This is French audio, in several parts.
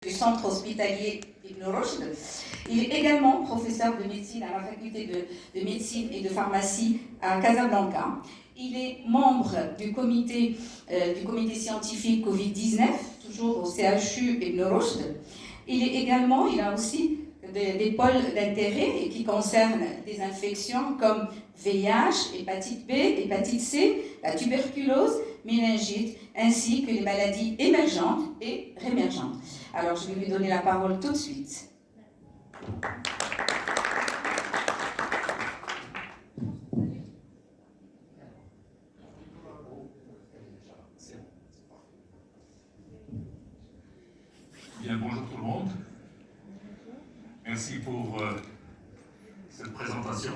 du centre hospitalier Ibn Rushd. Il est également professeur de médecine à la faculté de médecine et de pharmacie à Casablanca. Il est membre du comité scientifique Covid-19, toujours au CHU Ibn Rushd. Il a aussi des pôles d'intérêt qui concernent des infections comme VIH, hépatite B, hépatite C, la tuberculose, méningite, ainsi que les maladies émergentes et rémergentes. Alors, je vais lui donner la parole tout de suite. Bien, bonjour tout le monde. Merci pour cette présentation.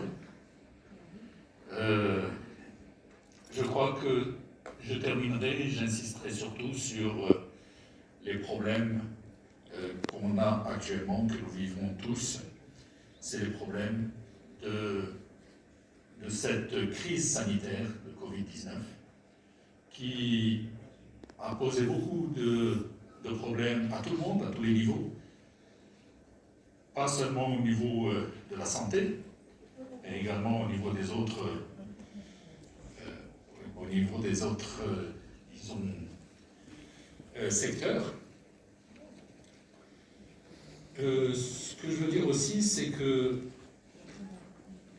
Je crois que je terminerai, j'insisterai surtout sur les problèmes qu'on a actuellement, que nous vivons tous. C'est les problèmes de cette crise sanitaire de Covid-19 qui a posé beaucoup de problèmes à tout le monde, à tous les niveaux. Pas seulement au niveau de la santé, mais également au niveau des autres, secteurs. Ce que je veux dire aussi, c'est que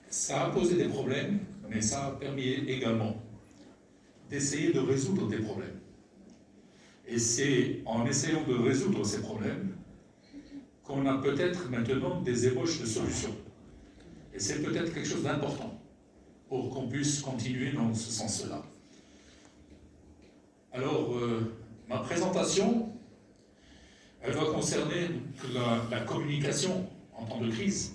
ça a posé des problèmes, mais ça a permis également d'essayer de résoudre des problèmes. Et c'est en essayant de résoudre ces problèmes qu'on a peut-être maintenant des ébauches de solutions. Et c'est peut-être quelque chose d'important pour qu'on puisse continuer dans ce sens-là. Alors, ma présentation, elle va concerner la communication en temps de crise.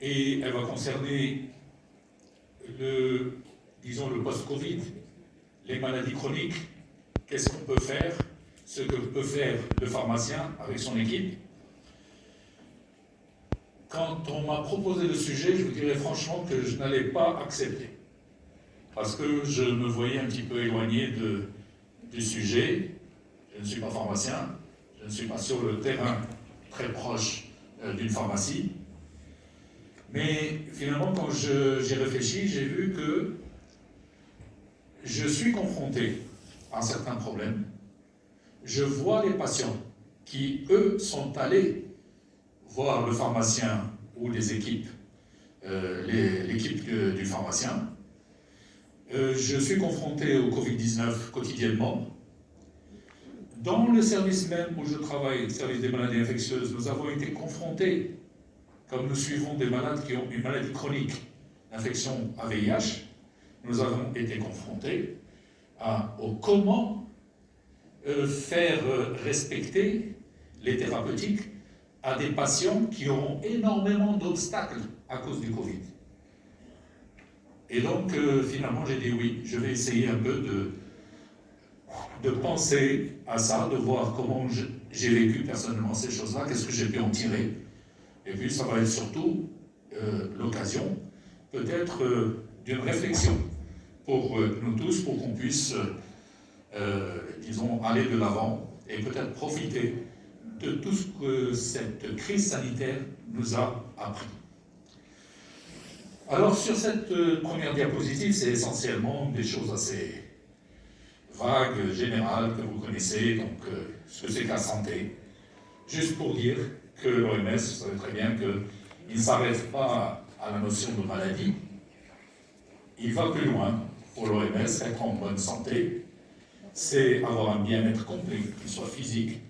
Et elle va concerner le post-Covid, les maladies chroniques, qu'est-ce qu'on peut faire, ce que peut faire le pharmacien avec son équipe. Quand on m'a proposé le sujet, je vous dirais franchement que je n'allais pas accepter. Parce que je me voyais un petit peu éloigné du sujet. Je ne suis pas pharmacien, je ne suis pas sur le terrain très proche d'une pharmacie. Mais finalement, quand j'ai réfléchi, j'ai vu que je suis confronté à certains problèmes. Je vois les patients qui, eux, sont allés voir le pharmacien ou les équipes, l'équipe du pharmacien. Je suis confronté au Covid-19 quotidiennement. Dans le service même où je travaille, le service des maladies infectieuses, nous avons été confrontés, comme nous suivons des malades qui ont une maladie chronique, l'infection à VIH, nous avons été confrontés au comment faire respecter les thérapeutiques à des patients qui auront énormément d'obstacles à cause du Covid. Et donc, finalement, j'ai dit oui, je vais essayer un peu de penser à ça, de voir comment j'ai vécu personnellement ces choses-là, qu'est-ce que j'ai pu en tirer. Et puis, ça va être surtout l'occasion, peut-être, d'une réflexion pour nous tous, pour qu'on puisse, disons, aller de l'avant et peut-être profiter de tout ce que cette crise sanitaire nous a appris. Alors, sur cette première diapositive, c'est essentiellement des choses assez vagues, générales, que vous connaissez, donc ce que c'est que la santé. Juste pour dire que l'OMS, vous savez très bien qu'il ne s'arrête pas à la notion de maladie, il va plus loin. Pour l'OMS, être en bonne santé, c'est avoir un bien-être complet, qu'il soit physique,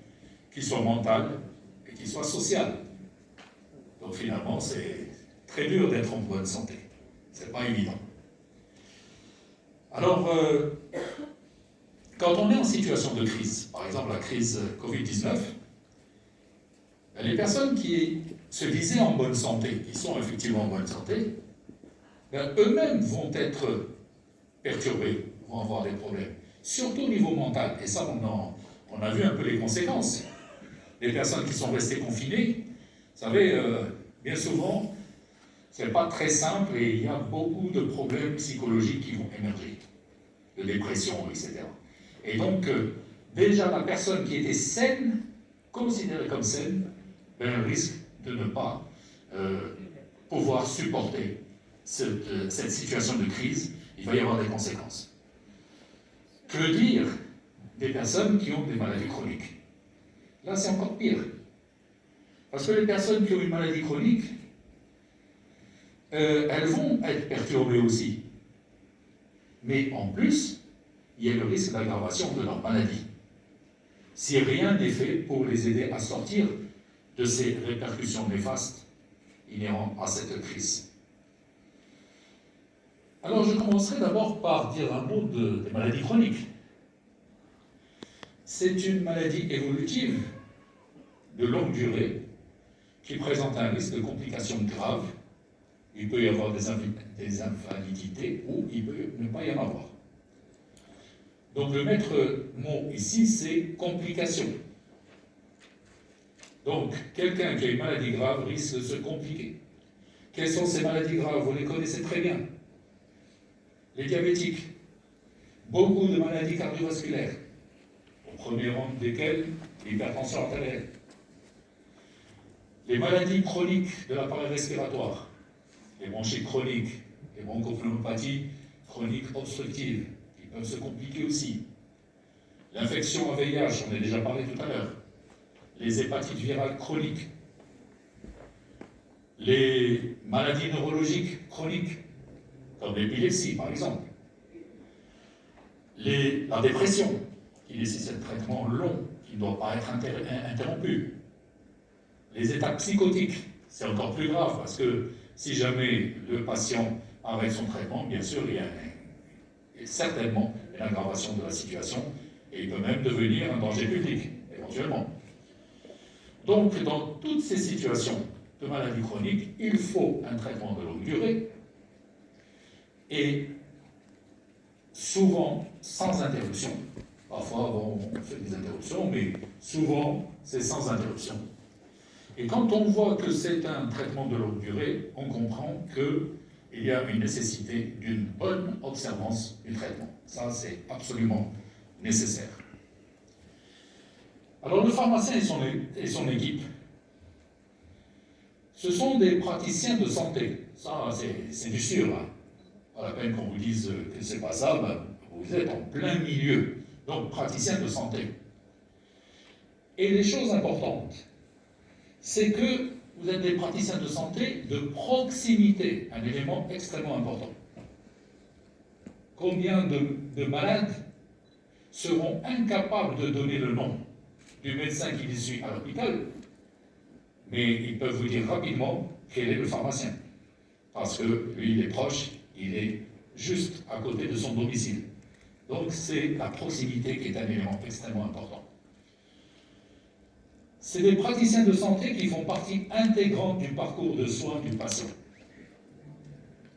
qu'il soit mental et qu'il soit social. Donc finalement, c'est très dur d'être en bonne santé. C'est pas évident. Alors, quand on est en situation de crise, par exemple la crise Covid-19, les personnes qui se disaient en bonne santé, qui sont effectivement en bonne santé, eux-mêmes vont être perturbés, vont avoir des problèmes, surtout au niveau mental. Et ça, on a vu un peu les conséquences. Les personnes qui sont restées confinées, vous savez, bien souvent, c'est pas très simple et il y a beaucoup de problèmes psychologiques qui vont émerger, de dépression, etc. Et donc, déjà la personne qui était saine considérée comme saine, ben, risque de ne pas pouvoir supporter cette situation de crise. Il va y avoir des conséquences. Que dire des personnes qui ont des maladies chroniques? Là, c'est encore pire. Parce que les personnes qui ont une maladie chronique, elles vont être perturbées aussi. Mais en plus, il y a le risque d'aggravation de leur maladie. Si rien n'est fait pour les aider à sortir de ces répercussions néfastes inhérentes à cette crise. Alors, je commencerai d'abord par dire un mot des maladies chroniques. C'est une maladie évolutive de longue durée qui présente un risque de complications graves. Il peut y avoir des invalidités ou il peut ne pas y en avoir. Donc le maître mot ici, c'est complications. Donc, quelqu'un qui a une maladie grave risque de se compliquer. Quelles sont ces maladies graves? Vous les connaissez très bien. Les diabétiques, beaucoup de maladies cardiovasculaires, au premier rang desquelles l'hypertension artérielle. Les maladies chroniques de l'appareil respiratoire, les bronchites chroniques, les bronchopneumopathies chroniques obstructives, qui peuvent se compliquer aussi. L'infection à VIH, j'en ai déjà parlé tout à l'heure. Les hépatites virales chroniques. Les maladies neurologiques chroniques, comme l'épilepsie par exemple. La dépression, qui nécessite un traitement long, qui ne doit pas être interrompu. Les états psychotiques, c'est encore plus grave, parce que si jamais le patient arrête son traitement, bien sûr, il y a certainement une aggravation de la situation, et il peut même devenir un danger public, éventuellement. Donc, dans toutes ces situations de maladie chronique, il faut un traitement de longue durée, et souvent sans interruption. Parfois, on fait des interruptions, mais souvent, c'est sans interruption. Et quand on voit que c'est un traitement de longue durée, on comprend qu'il y a une nécessité d'une bonne observance du traitement. Ça, c'est absolument nécessaire. Alors, le pharmacien et son équipe, ce sont des praticiens de santé. Ça, c'est du sûr. Hein. Pas la peine qu'on vous dise que c'est pas ça, ben, vous êtes en plein milieu. Donc, praticiens de santé. Et les choses importantes, c'est que vous êtes des praticiens de santé de proximité, un élément extrêmement important. Combien de malades seront incapables de donner le nom du médecin qui les suit à l'hôpital, mais ils peuvent vous dire rapidement quel est le pharmacien, parce que lui, il est proche, il est juste à côté de son domicile. Donc c'est la proximité qui est un élément extrêmement important. C'est des praticiens de santé qui font partie intégrante du parcours de soins du patient.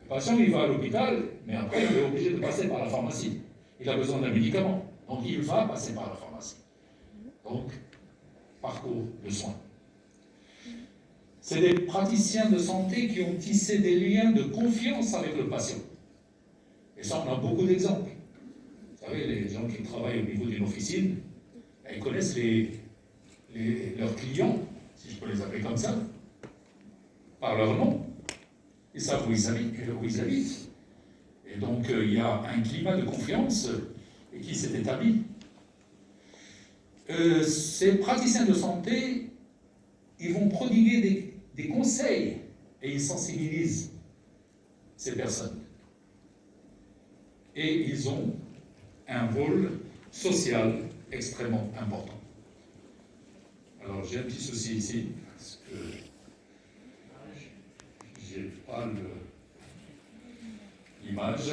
Le patient, il va à l'hôpital, mais après, il est obligé de passer par la pharmacie. Il a besoin d'un médicament, donc il va passer par la pharmacie. Donc, parcours de soins. C'est des praticiens de santé qui ont tissé des liens de confiance avec le patient. Et ça, on a beaucoup d'exemples. Vous savez, les gens qui travaillent au niveau d'une officine, ils connaissent leurs clients, si je peux les appeler comme ça, par leur nom. Ils savent où ils habitent. Et donc, il y a un climat de confiance qui s'est établi. Ces praticiens de santé, ils vont prodiguer des conseils et ils sensibilisent ces personnes. Et ils ont un rôle social extrêmement important. Alors j'ai un petit souci ici, parce que j'ai pas l'image.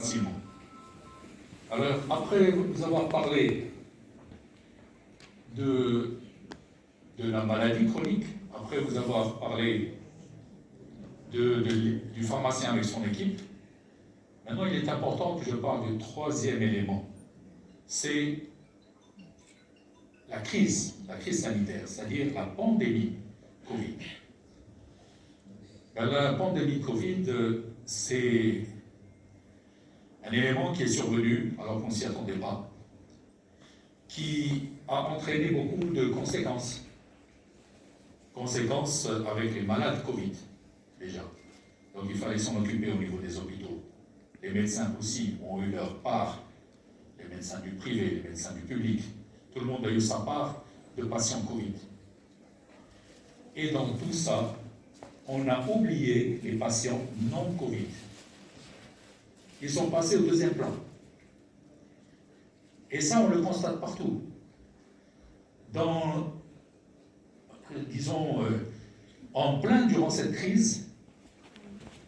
Facilement. Alors, après vous avoir parlé de la maladie chronique, après vous avoir parlé du pharmacien avec son équipe, maintenant il est important que je parle du troisième élément. C'est la crise sanitaire, c'est-à-dire la pandémie Covid. La pandémie Covid, c'est un élément qui est survenu alors qu'on ne s'y attendait pas. qui a entraîné beaucoup de conséquences. Conséquences avec les malades Covid, déjà. Donc il fallait s'en occuper au niveau des hôpitaux. Les médecins aussi ont eu leur part, les médecins du privé, les médecins du public. Tout le monde a eu sa part de patients Covid. Et dans tout ça, on a oublié les patients non Covid. Ils sont passés au deuxième plan. Et ça, on le constate partout. En plein durant cette crise,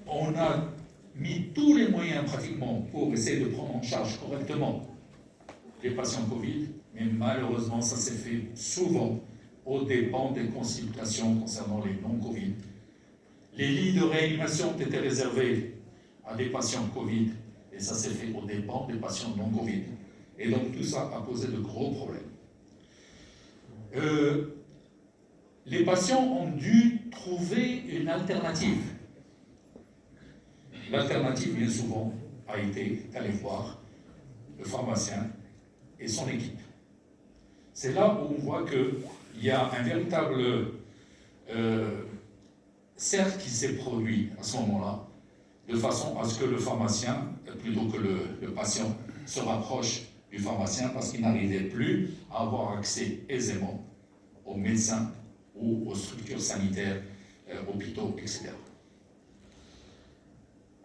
on a mis tous les moyens pratiquement pour essayer de prendre en charge correctement les patients Covid, mais malheureusement, ça s'est fait souvent aux dépens des consultations concernant les non-Covid. Les lits de réanimation ont été réservés à des patients Covid, et ça s'est fait aux dépens des patients non-Covid. Et donc tout ça a posé de gros problèmes. Les patients ont dû trouver une alternative. L'alternative, bien souvent, a été d'aller voir le pharmacien et son équipe. C'est là où on voit qu'il y a un véritable cercle qui s'est produit à ce moment-là, de façon à ce que le pharmacien, plutôt que le patient, se rapproche du pharmacien parce qu'il n'arrivait plus à avoir accès aisément aux médecins ou aux structures sanitaires, hôpitaux, etc.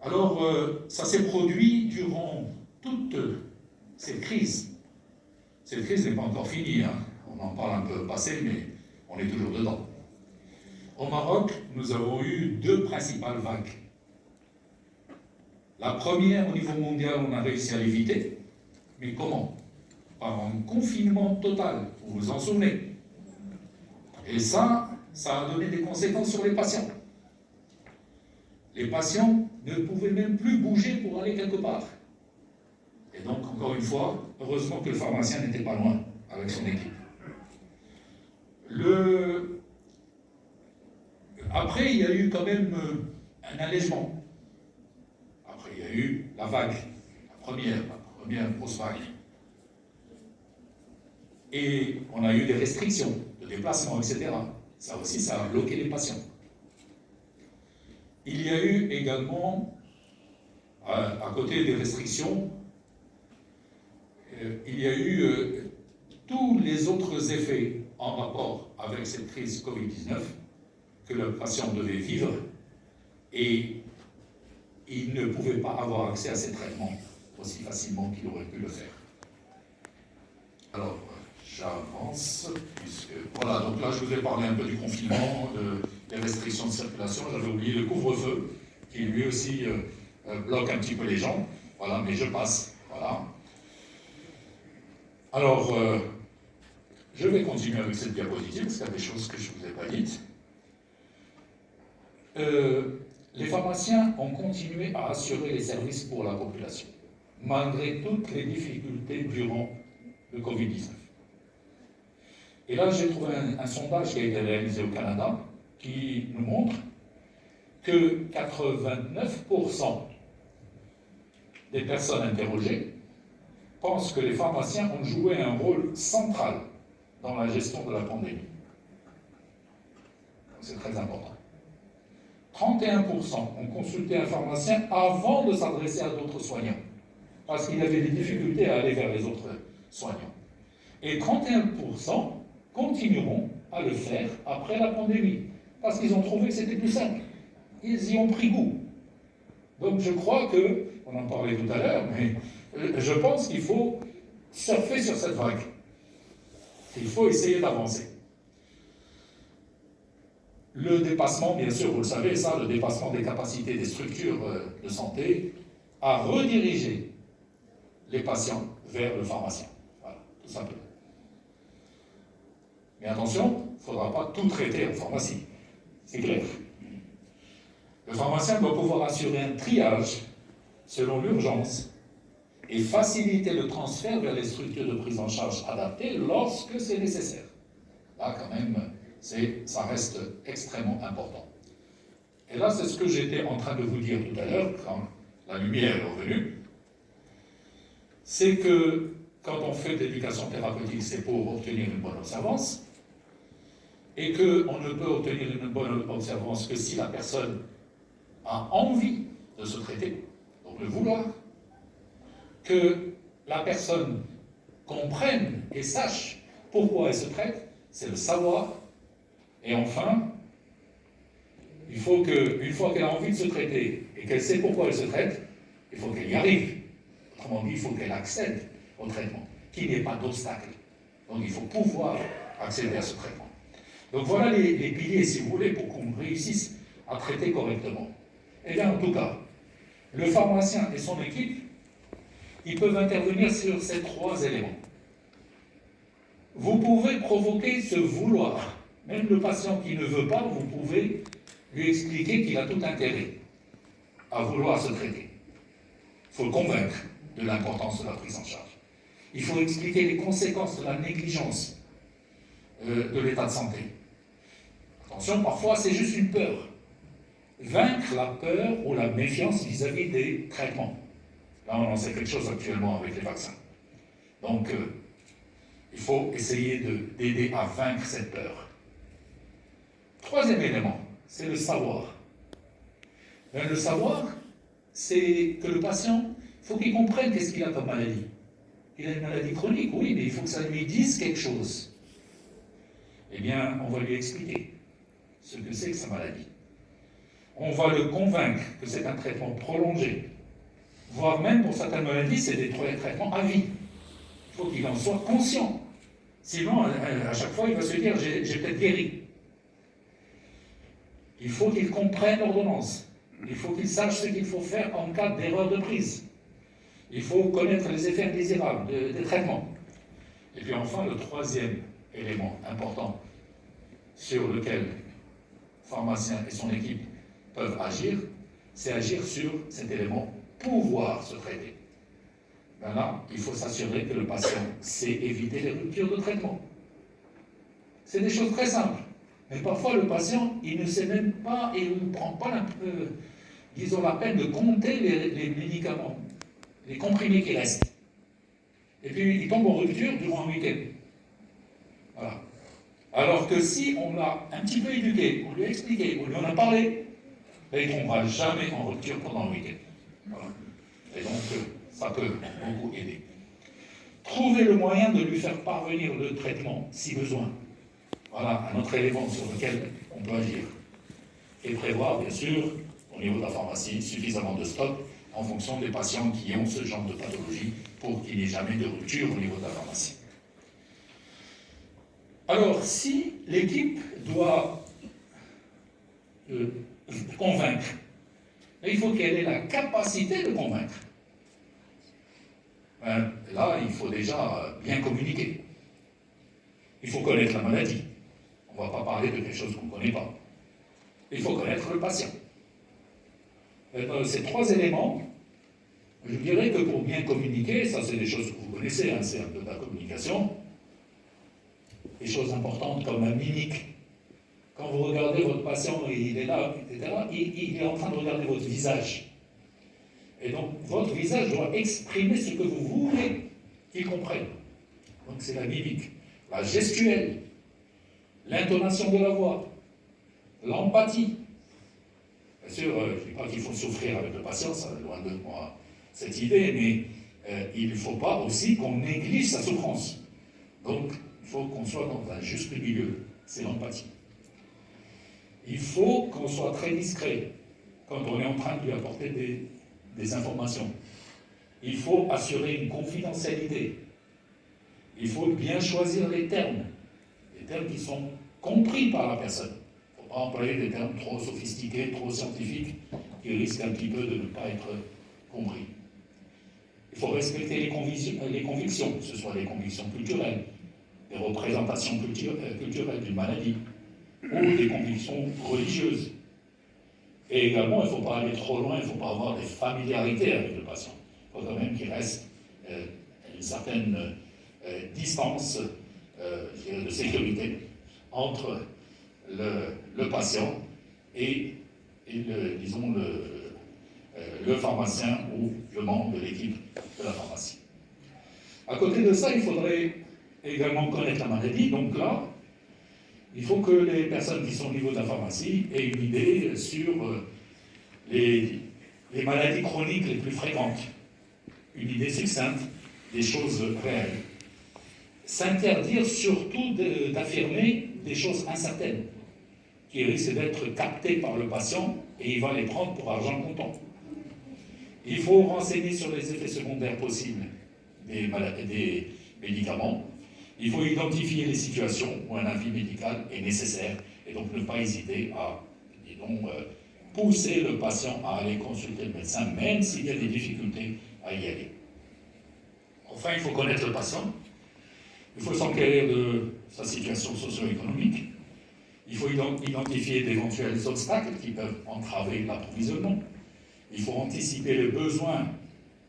Alors, ça s'est produit durant toute cette crise. Cette crise n'est pas encore finie, hein. On en parle un peu passé, mais on est toujours dedans. Au Maroc, nous avons eu deux principales vagues. La première, au niveau mondial, on a réussi à l'éviter. Mais comment? Par un confinement total, vous vous en souvenez. Et ça a donné des conséquences sur les patients. Les patients ne pouvaient même plus bouger pour aller quelque part. Et donc, encore une fois, heureusement que le pharmacien n'était pas loin avec son équipe. Après, il y a eu quand même un allègement. Après, il y a eu la vague, la première grosse vague. Et on a eu des restrictions de déplacement, etc. Ça aussi, ça a bloqué les patients. Il y a eu également, à côté des restrictions, il y a eu tous les autres effets en rapport avec cette crise Covid-19 que le patient devait vivre et il ne pouvait pas avoir accès à ces traitements aussi facilement qu'il aurait pu le faire. Alors, j'avance, puisque... Voilà, donc là, je vous ai parlé un peu du confinement, des restrictions de circulation. J'avais oublié le couvre-feu, qui lui aussi bloque un petit peu les gens. Voilà, mais je passe. Voilà. Alors, je vais continuer avec cette diapositive, parce qu'il y a des choses que je ne vous ai pas dites. Les pharmaciens ont continué à assurer les services pour la population, malgré toutes les difficultés durant le Covid-19. Et là, j'ai trouvé un sondage qui a été réalisé au Canada qui nous montre que 89% des personnes interrogées pensent que les pharmaciens ont joué un rôle central dans la gestion de la pandémie. C'est très important. 31% ont consulté un pharmacien avant de s'adresser à d'autres soignants, parce qu'il avait des difficultés à aller vers les autres soignants. Et 31% continueront à le faire après la pandémie, parce qu'ils ont trouvé que c'était plus simple. Ils y ont pris goût. Donc je crois que, on en parlait tout à l'heure, mais je pense qu'il faut surfer sur cette vague. Il faut essayer d'avancer. Le dépassement, bien sûr, vous le savez, ça, le dépassement des capacités des structures de santé a redirigé les patients vers le pharmacien. Voilà, tout simplement. Mais attention, il ne faudra pas tout traiter en pharmacie. C'est clair. Le pharmacien doit pouvoir assurer un triage selon l'urgence et faciliter le transfert vers les structures de prise en charge adaptées lorsque c'est nécessaire. Là, quand même, ça reste extrêmement important. Et là, c'est ce que j'étais en train de vous dire tout à l'heure, quand la lumière est revenue. C'est que quand on fait de l'éducation thérapeutique, c'est pour obtenir une bonne observance, et qu'on ne peut obtenir une bonne observance que si la personne a envie de se traiter, donc le vouloir, que la personne comprenne et sache pourquoi elle se traite, c'est le savoir, et enfin, il faut qu'une fois qu'elle a envie de se traiter et qu'elle sait pourquoi elle se traite, il faut qu'elle y arrive. Autrement dit, il faut qu'elle accède au traitement, qu'il n'y ait pas d'obstacle. Donc il faut pouvoir accéder à ce traitement. Donc voilà les piliers, si vous voulez, pour qu'on réussisse à traiter correctement. Eh bien, en tout cas, le pharmacien et son équipe, ils peuvent intervenir sur ces 3 éléments. Vous pouvez provoquer ce vouloir. Même le patient qui ne veut pas, vous pouvez lui expliquer qu'il a tout intérêt à vouloir se traiter. Il faut le convaincre de l'importance de la prise en charge. Il faut expliquer les conséquences de la négligence de l'état de santé. Attention, parfois c'est juste une peur. Vaincre la peur ou la méfiance vis-à-vis des traitements. Là, on en sait quelque chose actuellement avec les vaccins. Donc, il faut essayer d'aider à vaincre cette peur. 3e élément, c'est le savoir. Ben, le savoir, c'est que le patient, il faut qu'il comprenne qu'est-ce qu'il a comme maladie. Il a une maladie chronique, oui, mais il faut que ça lui dise quelque chose. Eh bien, on va lui expliquer ce que c'est que sa maladie. On va le convaincre que c'est un traitement prolongé, voire même pour certaines maladies, c'est des traitements à vie. Il faut qu'il en soit conscient. Sinon, à chaque fois, il va se dire « j'ai peut-être guéri ». Il faut qu'il comprenne l'ordonnance. Il faut qu'il sache ce qu'il faut faire en cas d'erreur de prise. Il faut connaître les effets indésirables des traitements. Et puis enfin, le 3e élément important sur lequel le pharmacien et son équipe peuvent agir, c'est agir sur cet élément pouvoir se traiter. Ben là, il faut s'assurer que le patient sait éviter les ruptures de traitement. C'est des choses très simples. Mais parfois, le patient, il ne sait même pas et il ne prend pas disons, la peine de compter les médicaments, les comprimés qui restent. Et puis, il tombe en rupture durant un week-end. Voilà. Alors que si on l'a un petit peu éduqué, on lui a expliqué, on lui en a parlé, ben, il ne tombera jamais en rupture pendant un week-end. Voilà. Et donc, ça peut beaucoup aider. Trouver le moyen de lui faire parvenir le traitement, si besoin. Voilà un autre élément sur lequel on peut agir. Et prévoir, bien sûr, au niveau de la pharmacie, suffisamment de stock en fonction des patients qui ont ce genre de pathologie pour qu'il n'y ait jamais de rupture au niveau de la pharmacie. Alors, si l'équipe doit convaincre, il faut qu'elle ait la capacité de convaincre. Ben, là, il faut déjà bien communiquer. Il faut connaître la maladie. On ne va pas parler de quelque chose qu'on ne connaît pas. Il faut connaître le patient. Ces 3 éléments, je dirais que pour bien communiquer, ça c'est des choses que vous connaissez, hein, c'est un peu de la communication, des choses importantes comme la mimique. Quand vous regardez votre patient et il est là, etc., il est en train de regarder votre visage. Et donc, votre visage doit exprimer ce que vous voulez qu'il comprenne. Donc, c'est la mimique, la gestuelle, l'intonation de la voix, l'empathie. Bien sûr, je ne dis pas qu'il faut souffrir avec le patient, ça loin de moi cette idée, mais il ne faut pas aussi qu'on néglige sa souffrance. Donc, il faut qu'on soit dans un juste milieu, c'est l'empathie. Il faut qu'on soit très discret quand on est en train de lui apporter des informations. Il faut assurer une confidentialité. Il faut bien choisir les termes qui sont compris par la personne. Il ne faut pas employer des termes trop sophistiqués, trop scientifiques, qui risquent un petit peu de ne pas être compris. Il faut respecter les convictions, que ce soit des convictions culturelles, des représentations culturelles d'une maladie, ou des convictions religieuses. Et également, il ne faut pas aller trop loin, il ne faut pas avoir des familiarités avec le patient. Il faut quand même qu'il reste une certaine distance de sécurité entre le patient et disons, le pharmacien ou le membre de l'équipe de la pharmacie. À côté de ça, il faudrait également connaître la maladie. Donc là, il faut que les personnes qui sont au niveau de la pharmacie aient une idée sur les maladies chroniques les plus fréquentes, une idée succincte des choses réelles. S'interdire surtout d'affirmer des choses incertaines, qui risquent d'être captées par le patient et il va les prendre pour argent comptant. Il faut renseigner sur les effets secondaires possibles des médicaments. Il faut identifier les situations où un avis médical est nécessaire et donc ne pas hésiter à, pousser le patient à aller consulter le médecin, même s'il y a des difficultés à y aller. Enfin, il faut connaître le patient. Il faut s'enquérir de sa situation socio-économique. Il faut identifier d'éventuels obstacles qui peuvent entraver l'approvisionnement. Il faut anticiper les besoins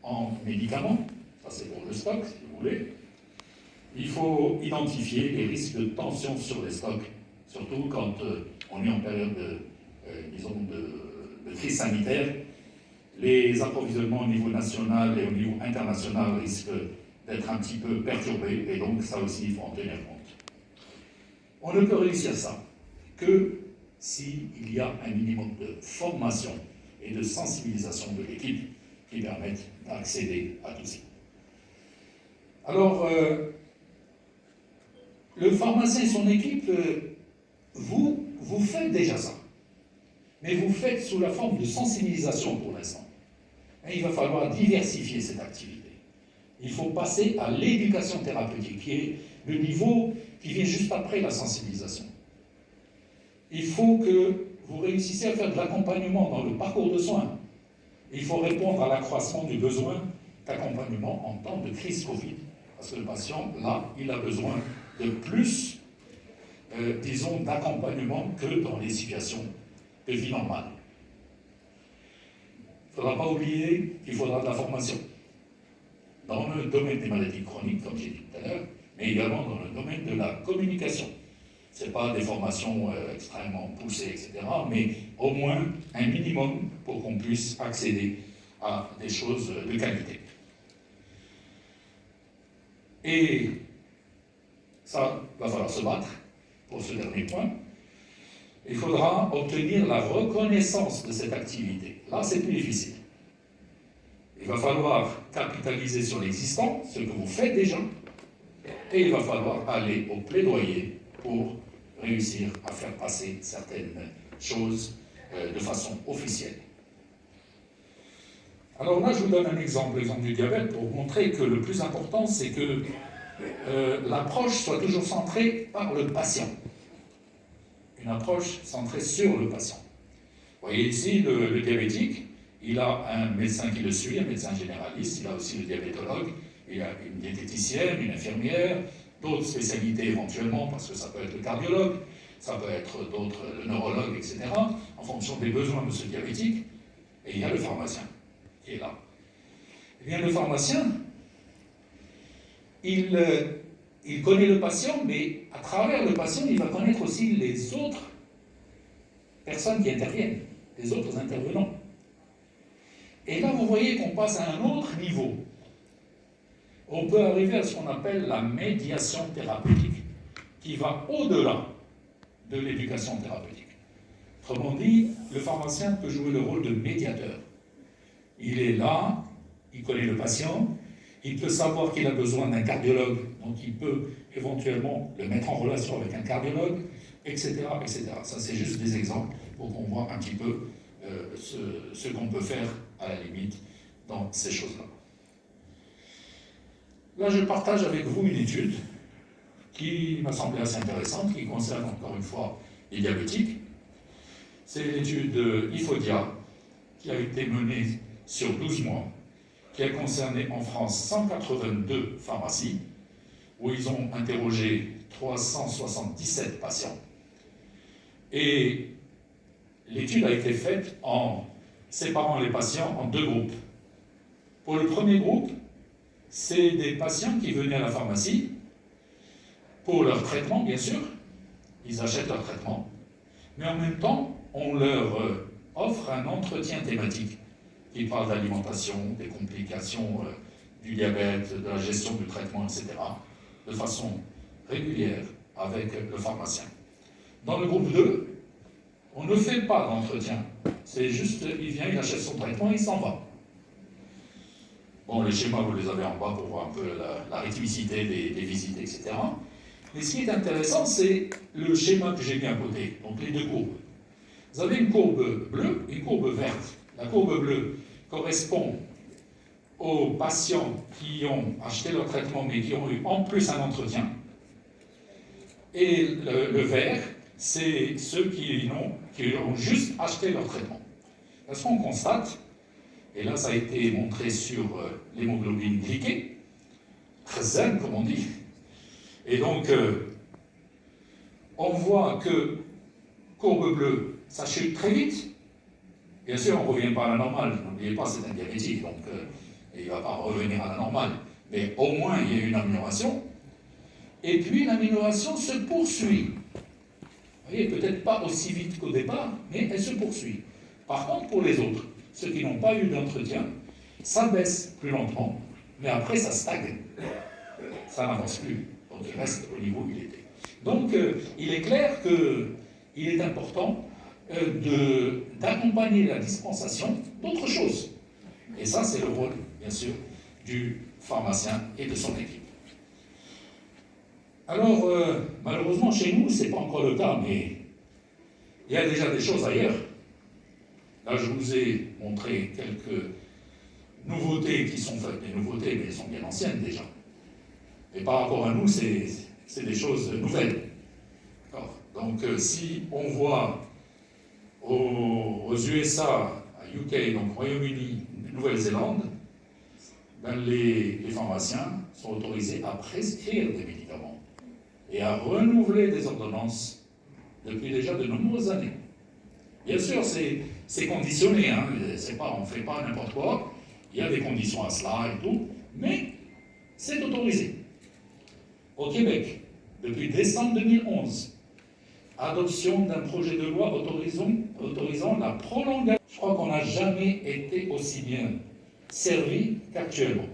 en médicaments. Ça, c'est pour le stock, si vous voulez. Il faut identifier les risques de tension sur les stocks, surtout quand on est en période de crise sanitaire. Les approvisionnements au niveau national et au niveau international risquent d'être un petit peu perturbés, et donc ça aussi, il faut en tenir compte. On ne peut réussir ça que s'il y a un minimum de formation et de sensibilisation de l'équipe qui permettent d'accéder à tout ça. Alors, le pharmacien et son équipe, vous faites déjà ça. Mais vous faites sous la forme de sensibilisation pour l'instant. Et il va falloir diversifier cette activité. Il faut passer à l'éducation thérapeutique, qui est le niveau qui vient juste après la sensibilisation. Il faut que vous réussissiez à faire de l'accompagnement dans le parcours de soins. Il faut répondre à l'accroissement du besoin d'accompagnement en temps de crise Covid. Parce que le patient, là, il a besoin de plus, d'accompagnement que dans les situations de vie normale. Il ne faudra pas oublier qu'il faudra de la formation dans le domaine des maladies chroniques, comme j'ai dit tout à l'heure, mais également dans le domaine de la communication. Ce n'est pas des formations extrêmement poussées, etc., mais au moins un minimum pour qu'on puisse accéder à des choses de qualité. Et ça, va falloir se battre pour ce dernier point. Il faudra obtenir la reconnaissance de cette activité. Là, c'est plus difficile. Il va falloir capitaliser sur l'existant, ce que vous faites déjà, et il va falloir aller au plaidoyer pour réussir à faire passer certaines choses de façon officielle. Alors là, je vous donne un exemple, l'exemple du diabète, pour montrer que le plus important, c'est que l'approche soit toujours centrée par le patient. Une approche centrée sur le patient. Vous voyez ici, le diabétique, il a un médecin qui le suit, un médecin généraliste, il a aussi le diabétologue, il a une diététicienne, une infirmière, d'autres spécialités éventuellement, parce que ça peut être le cardiologue, ça peut être d'autres, le neurologue, etc., en fonction des besoins de ce diabétique, et il y a le pharmacien qui est là. Eh bien, le pharmacien, il connaît le patient, mais à travers le patient, il va connaître aussi les autres personnes qui interviennent, les autres intervenants. Et là, vous voyez qu'on passe à un autre niveau. On peut arriver à ce qu'on appelle la médiation thérapeutique, qui va au-delà de l'éducation thérapeutique. Autrement dit, le pharmacien peut jouer le rôle de médiateur. Il est là, il connaît le patient, il peut savoir qu'il a besoin d'un cardiologue, donc il peut éventuellement le mettre en relation avec un cardiologue, etc., etc. Ça, c'est juste des exemples pour qu'on voit un petit peu ce qu'on peut faire à la limite dans ces choses-là. Là, je partage avec vous une étude qui m'a semblé assez intéressante, qui concerne encore une fois les diabétiques. C'est l'étude IFODIA qui a été menée sur 12 mois, qui a concerné en France 182 pharmacies, où ils ont interrogé 377 patients. Et l'étude a été faite en séparant les patients en deux groupes. Pour le premier groupe, c'est des patients qui venaient à la pharmacie pour leur traitement, bien sûr. Ils achètent leur traitement. Mais en même temps, on leur offre un entretien thématique qui parle d'alimentation, des complications du diabète, de la gestion du traitement, etc., de façon régulière avec le pharmacien. Dans le groupe 2, on ne fait pas d'entretien. C'est juste, il vient, il achète son traitement, il s'en va. Bon, les schémas, vous les avez en bas pour voir un peu la rythmicité des visites, etc. Mais ce qui est intéressant, c'est le schéma que j'ai mis à côté, donc les deux courbes. Vous avez une courbe bleue et une courbe verte. La courbe bleue correspond aux patients qui ont acheté leur traitement mais qui ont eu en plus un entretien. Et le vert, c'est ceux qui ont juste acheté leur traitement. Parce qu'on constate, et là ça a été montré sur l'hémoglobine glyquée, très zen comme on dit, et donc on voit que courbe bleue, ça chute très vite. Bien sûr, on ne revient pas à la normale, n'oubliez pas, c'est un diabétique, donc il ne va pas revenir à la normale. Mais au moins, il y a une amélioration. Et puis, l'amélioration se poursuit. Vous voyez, peut-être pas aussi vite qu'au départ, mais elle se poursuit. Par contre, pour les autres, ceux qui n'ont pas eu d'entretien, ça baisse plus lentement, mais après, ça stagne. Ça n'avance plus. Donc, il reste au niveau où il était. Donc, il est clair qu'il est important d'accompagner la dispensation d'autres choses. Et ça, c'est le rôle, bien sûr, du pharmacien et de son équipe. Alors, malheureusement, chez nous, ce n'est pas encore le cas, mais il y a déjà des choses ailleurs. Là, je vous ai montré quelques nouveautés qui sont faites. Des nouveautés, mais elles sont bien anciennes déjà. Et par rapport à nous, c'est des choses nouvelles. Donc, si on voit aux USA, à UK, donc Royaume-Uni, Nouvelle-Zélande, ben les pharmaciens sont autorisés à prescrire des médicaments et à renouveler des ordonnances depuis déjà de nombreuses années. Bien sûr, c'est conditionné, hein, on ne fait pas n'importe quoi, il y a des conditions à cela et tout, mais c'est autorisé. Au Québec, depuis décembre 2011, adoption d'un projet de loi autorisant la prolongation. Je crois qu'on n'a jamais été aussi bien servi qu'actuellement.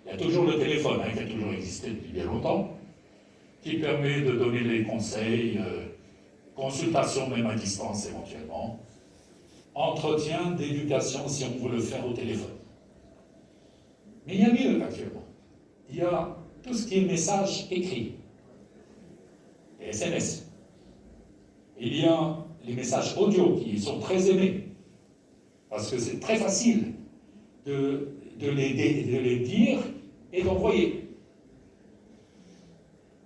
Il y a toujours le téléphone, qui a toujours existé depuis bien longtemps, qui permet de donner les conseils, consultation même à distance éventuellement, entretien d'éducation si on veut le faire au téléphone. Mais il y a mieux actuellement. Il y a tout ce qui est message écrit, les SMS. Il y a les messages audio qui sont très aimés, parce que c'est très facile de les dire et d'envoyer.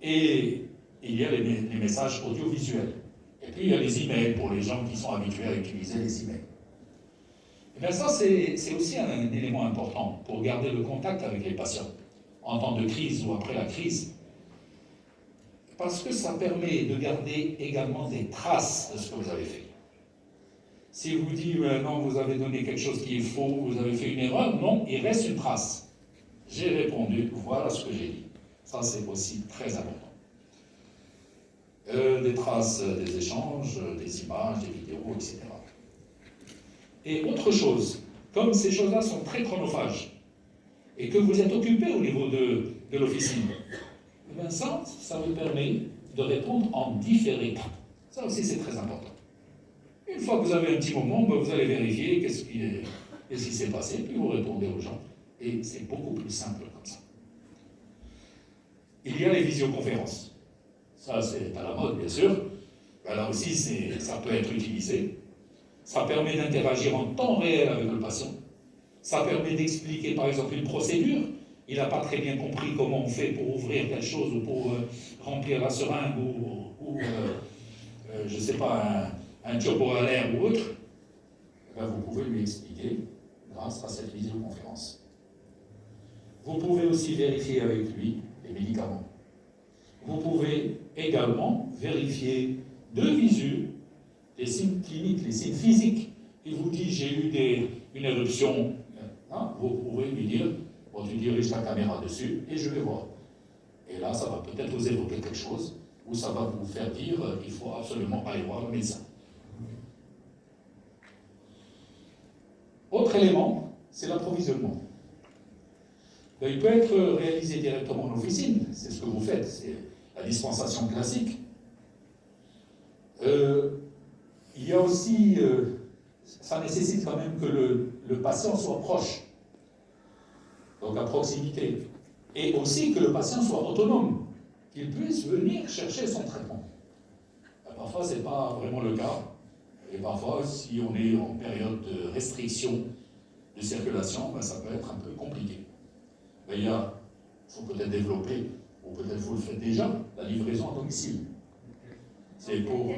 Et il y a les messages audiovisuels. Et puis il y a les emails pour les gens qui sont habitués à utiliser les emails. Et bien ça, c'est aussi un élément important pour garder le contact avec les patients, en temps de crise ou après la crise. Parce que ça permet de garder également des traces de ce que vous avez fait. Si vous dites non, vous avez donné quelque chose qui est faux, vous avez fait une erreur, non, il reste une trace. J'ai répondu, voilà ce que j'ai dit. Ça, c'est aussi très important. Des traces des échanges, des images, des vidéos, etc. Et autre chose, comme ces choses-là sont très chronophages, et que vous êtes occupé au niveau de l'officine, ben ça vous permet de répondre en différé. Ça aussi, c'est très important. Une fois que vous avez un petit moment, ben vous allez vérifier qu'est-ce qui s'est passé, puis vous répondez aux gens. Et c'est beaucoup plus simple comme ça. Il y a les visioconférences. Ça, c'est à la mode, bien sûr. Ben là aussi, ça peut être utilisé. Ça permet d'interagir en temps réel avec le patient. Ça permet d'expliquer, par exemple, une procédure. Il n'a pas très bien compris comment on fait pour ouvrir quelque chose ou pour remplir la seringue ou je ne sais pas, un turbo à l'air ou autre. Ben, vous pouvez lui expliquer grâce à cette visioconférence. Vous pouvez aussi vérifier avec lui les médicaments. Vous pouvez également vérifier de visu les signes cliniques, les signes physiques. Il vous dit j'ai eu une éruption. Hein, vous pouvez lui dire bon, tu diriges ta caméra dessus et je vais voir. Et là, ça va peut-être vous évoquer quelque chose ou ça va vous faire dire qu'il faut absolument aller voir le médecin. Autre élément, c'est l'approvisionnement. ben, il peut être réalisé directement en officine, c'est ce que vous faites, c'est la dispensation classique. Il y a aussi, ça nécessite quand même que le patient soit proche, donc à proximité, et aussi que le patient soit autonome, qu'il puisse venir chercher son traitement. Parfois, ce n'est pas vraiment le cas, et parfois, si on est en période de restriction de circulation, ben, ça peut être un peu compliqué. Mais il faut peut-être développer, ou peut-être vous le faites déjà, la livraison à domicile. C'est pour...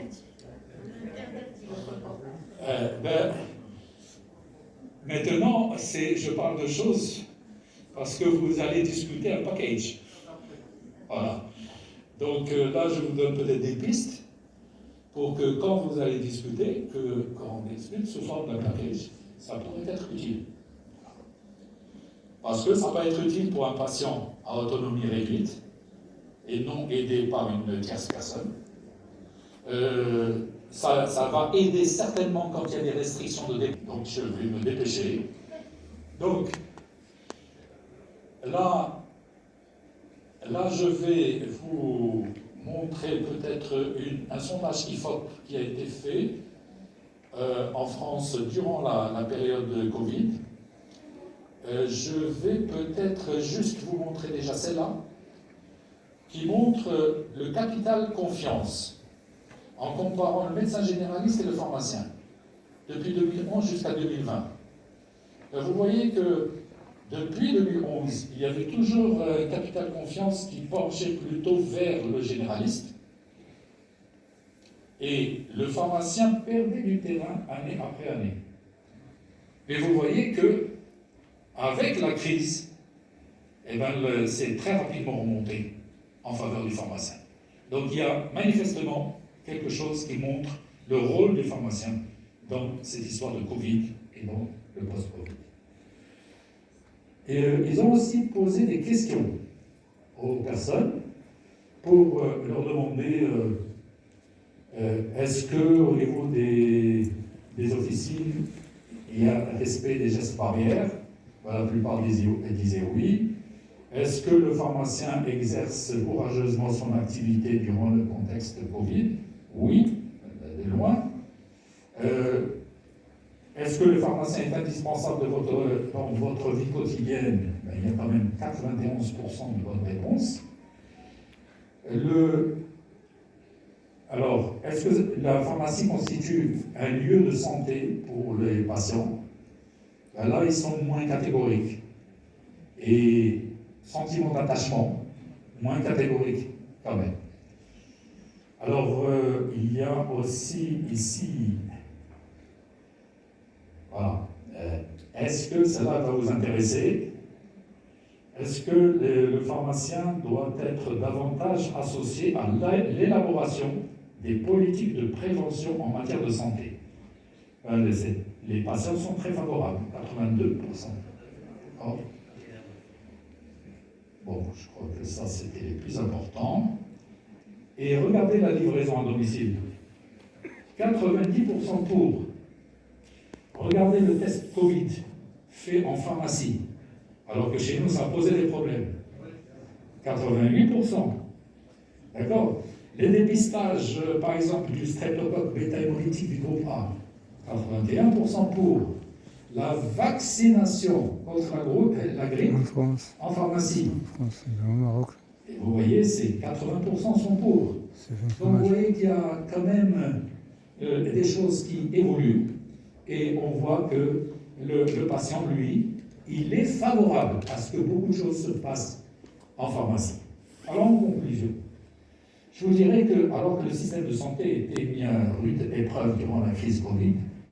ben, maintenant, je parle de choses parce que vous allez discuter un package. Voilà. Donc là, je vous donne peut-être des pistes pour que quand vous allez discuter, quand on discute sous forme d'un package, ça pourrait être utile. Parce que ça peut être utile pour un patient à autonomie réduite et non aidé par une tierce personne. Ça va aider certainement quand il y a des restrictions de dépôt. Donc je vais me dépêcher. Donc là je vais vous montrer peut-être un sondage IFOP qui a été fait en France durant la période de Covid. Je vais peut-être juste vous montrer déjà celle-là, qui montre le capital confiance, en comparant le médecin généraliste et le pharmacien, depuis 2011 jusqu'à 2020. Vous voyez que depuis 2011, il y avait toujours un capital confiance qui penchait plutôt vers le généraliste, et le pharmacien perdait du terrain année après année. Et vous voyez que avec la crise, eh ben, c'est très rapidement remonté en faveur du pharmacien. Donc il y a manifestement quelque chose qui montre le rôle des pharmaciens dans cette histoire de Covid et dans le post-Covid. Et ils ont aussi posé des questions aux personnes pour leur demander est-ce qu'au niveau des officines, il y a respect des gestes barrières? La plupart disaient oui. Est-ce que le pharmacien exerce courageusement son activité durant le contexte Covid? Oui, de loin. Est-ce que le pharmacien est indispensable dans votre vie quotidienne? Il y a quand même 91% de bonnes réponses. Alors, est-ce que la pharmacie constitue un lieu de santé pour les patients? Là, ils sont moins catégoriques. Et sentiment d'attachement, moins catégorique quand même. Alors, il y a aussi ici, voilà, est-ce que cela va vous intéresser? Est-ce que le pharmacien doit être davantage associé à l'élaboration des politiques de prévention en matière de santé? Les patients sont très favorables, 82%. Oh. Bon, je crois que ça, c'était les plus importants. Et regardez la livraison à domicile. 90% pour. Regardez le test Covid fait en pharmacie, alors que chez nous, ça posait des problèmes. 88%. D'accord? Les dépistages, par exemple, du streptocoque bêta-hémolytique du groupe A, 81% pour. La vaccination contre la grippe en pharmacie. En France, au Maroc. Et vous voyez, c'est 80% sont pour. Donc vous voyez qu'il y a quand même des choses qui évoluent. Et on voit que le patient, lui, il est favorable à ce que beaucoup de choses se passent en pharmacie. Alors, en conclusion, je vous dirais que, alors que le système de santé était mis à rude épreuve durant la crise Covid,